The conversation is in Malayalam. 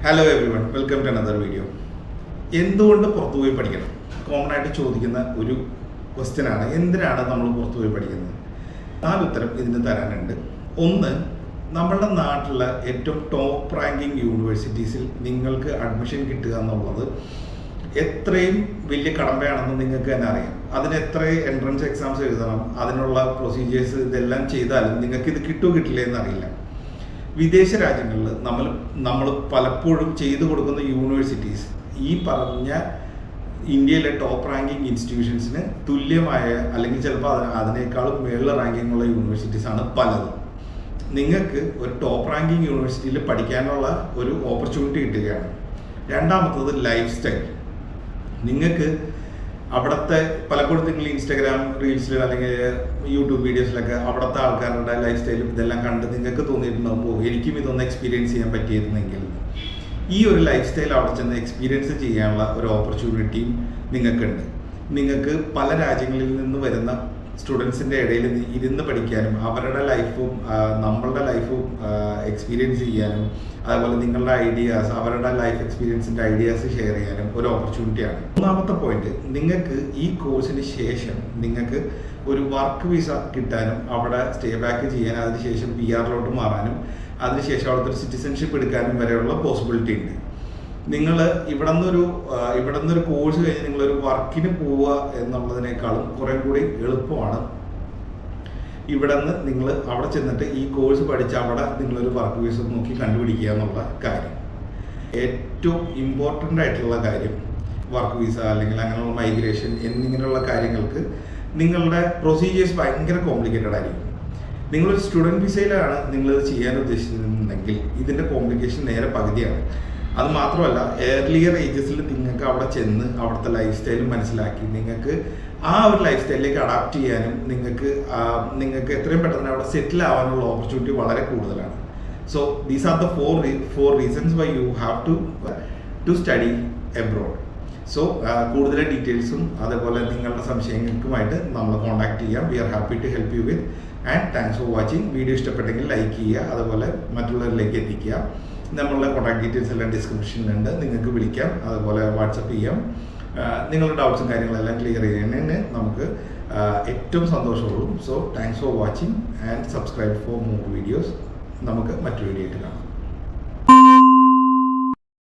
Hello every one, welcome to another video. എന്തുകൊണ്ട് പുറത്തുപോയി പഠിക്കണം? കോമൺ ആയിട്ട് ചോദിക്കുന്ന ഒരു ക്വസ്റ്റ്യനാണ്, എന്തിനാണ് നമ്മൾ പുറത്തുപോയി പഠിക്കുന്നത്? 4 ഉത്തരം ഇതിന് തരാനുണ്ട്. ഒന്ന്, നമ്മളുടെ നാട്ടിലെ ഏറ്റവും ടോപ്പ് റാങ്കിങ് യൂണിവേഴ്സിറ്റീസിൽ നിങ്ങൾക്ക് അഡ്മിഷൻ കിട്ടുക എന്നുള്ളത് എത്രയും വലിയ കടമ്പയാണെന്ന് നിങ്ങൾക്ക് തന്നെ അറിയാം. അതിന് എത്ര എൻട്രൻസ് എക്സാംസ് എഴുതണം, അതിനുള്ള പ്രൊസീജിയേഴ്സ് ഇതെല്ലാം ചെയ്താലും നിങ്ങൾക്ക് ഇത് കിട്ടുമോ കിട്ടില്ല എന്നറിയില്ല. വിദേശ രാജ്യങ്ങളിൽ നമ്മൾ പലപ്പോഴും ചെയ്തു കൊടുക്കുന്ന യൂണിവേഴ്സിറ്റീസ് ഈ പറഞ്ഞ ഇന്ത്യയിലെ ടോപ്പ് റാങ്കിങ് ഇൻസ്റ്റിറ്റ്യൂഷൻസിന് തുല്യമായ അല്ലെങ്കിൽ ചിലപ്പോൾ അതിനേക്കാളും മേളിൽ റാങ്കിങ് ഉള്ള യൂണിവേഴ്സിറ്റീസാണ് പലതും. നിങ്ങൾക്ക് ഒരു ടോപ്പ് റാങ്കിങ് യൂണിവേഴ്സിറ്റിയിൽ പഠിക്കാനുള്ള ഒരു ഓപ്പർച്യൂണിറ്റി കിട്ടുകയാണ്. രണ്ടാമത്തത് ലൈഫ് സ്റ്റൈൽ. നിങ്ങൾക്ക് അവിടുത്തെ പലപ്പോഴും നിങ്ങൾ ഇൻസ്റ്റാഗ്രാം റീൽസിൽ അല്ലെങ്കിൽ യൂട്യൂബ് വീഡിയോസിലൊക്കെ അവിടുത്തെ ആൾക്കാരുടെ ലൈഫ് സ്റ്റൈലും ഇതെല്ലാം കണ്ട് നിങ്ങൾക്ക് തോന്നിയിട്ടുണ്ടാകുമ്പോൾ എനിക്കും ഇതൊന്ന് എക്സ്പീരിയൻസ് ചെയ്യാൻ പറ്റിയിരുന്നെങ്കിൽ, ഈ ഒരു ലൈഫ് സ്റ്റൈൽ അവിടെ ചെന്ന് എക്സ്പീരിയൻസ് ചെയ്യാനുള്ള ഒരു ഓപ്പർച്യൂണിറ്റിയും നിങ്ങൾക്കുണ്ട്. നിങ്ങൾക്ക് പല രാജ്യങ്ങളിൽ നിന്ന് വരുന്ന സ്റ്റുഡൻസിൻ്റെ ഇടയിൽ ഇരുന്ന് പഠിക്കാനും അവരുടെ ലൈഫും നമ്മളുടെ ലൈഫും എക്സ്പീരിയൻസ് ചെയ്യാനും അതുപോലെ നിങ്ങളുടെ ഐഡിയാസ് അവരുടെ ലൈഫ് എക്സ്പീരിയൻസിൻ്റെ ഐഡിയാസ് ഷെയർ ചെയ്യാനും ഒരു ഓപ്പർച്യൂണിറ്റിയാണ്. മൂന്നാമത്തെ പോയിന്റ്, നിങ്ങൾക്ക് ഈ കോഴ്സിന് ശേഷം നിങ്ങൾക്ക് ഒരു വർക്ക് വിസ കിട്ടാനും അവിടെ സ്റ്റേ ബാക്ക് ചെയ്യാൻ അതിനുശേഷം PR-ലോട്ട് മാറാനും അതിനുശേഷം അവിടുത്തെ ഒരു സിറ്റിസൺഷിപ്പ് എടുക്കാനും വരെയുള്ള പോസിബിലിറ്റി ഉണ്ട്. നിങ്ങൾ ഇവിടെ നിന്നൊരു കോഴ്സ് കഴിഞ്ഞ് നിങ്ങളൊരു വർക്കിന് പോവുക എന്നുള്ളതിനേക്കാളും കുറേ കൂടി എളുപ്പമാണ് ഇവിടെ നിന്ന് നിങ്ങൾ അവിടെ ചെന്നിട്ട് ഈ കോഴ്സ് പഠിച്ച് അവിടെ നിങ്ങളൊരു വർക്ക് വിസ നോക്കി കണ്ടുപിടിക്കുക എന്നുള്ള കാര്യം. ഏറ്റവും ഇമ്പോർട്ടൻ്റ് ആയിട്ടുള്ള കാര്യം വർക്ക് വിസ അല്ലെങ്കിൽ അങ്ങനെയുള്ള മൈഗ്രേഷൻ എന്നിങ്ങനെയുള്ള കാര്യങ്ങൾക്ക് നിങ്ങളുടെ പ്രൊസീജിയേഴ്സ് ഭയങ്കര കോംപ്ലിക്കേറ്റഡ് ആയിരിക്കും. നിങ്ങളൊരു സ്റ്റുഡൻറ്റ് വിസയിലാണ് നിങ്ങളിത് ചെയ്യാൻ ഉദ്ദേശിച്ചിരുന്നെങ്കിൽ ഇതിൻ്റെ കോംപ്ലിക്കേഷൻ നേരെ പകുതിയാണ്. അത് മാത്രമല്ല, ഏർലിയർ ഏജസിൽ നിങ്ങൾക്ക് അവിടെ ചെന്ന് അവിടുത്തെ ലൈഫ് സ്റ്റൈലും മനസ്സിലാക്കി നിങ്ങൾക്ക് ആ ഒരു ലൈഫ് സ്റ്റൈലിലേക്ക് അഡാപ്റ്റ് ചെയ്യാനും നിങ്ങൾക്ക് എത്രയും പെട്ടെന്ന് അവിടെ സെറ്റിൽ ആവാനുള്ള ഓപ്പർച്യൂണിറ്റി വളരെ കൂടുതലാണ്. So these are the four reasons why you have to study abroad. So കൂടുതൽ ഡീറ്റെയിൽസും അതേപോലെ നിങ്ങളുടെ സംശയങ്ങൾക്കുമായിട്ട് നമ്മൾ കോൺടാക്ട് ചെയ്യാം. We are happy to help you with and thanks for watching. Video ഇഷ്ടപ്പെട്ടെങ്കിൽ ലൈക്ക് ചെയ്യുക, അതുപോലെ മറ്റുള്ളവരിലേക്ക് എത്തിക്കുക. നമ്മളുടെ കോൺടാക്ട് ഡീറ്റെയിൽസ് എല്ലാം ഡിസ്ക്രിപ്ഷനിലുണ്ട്, നിങ്ങൾക്ക് വിളിക്കാം, അതുപോലെ വാട്സപ്പ് ചെയ്യാം. നിങ്ങളുടെ ഡൗട്ട്സും കാര്യങ്ങളെല്ലാം ക്ലിയർ ചെയ്യുന്നതിന് നമുക്ക് ഏറ്റവും സന്തോഷമുള്ളൂ. So thanks for watching and subscribe for more videos. നമുക്ക് മറ്റൊരു വീഡിയോ ആയിട്ട് കാണാം.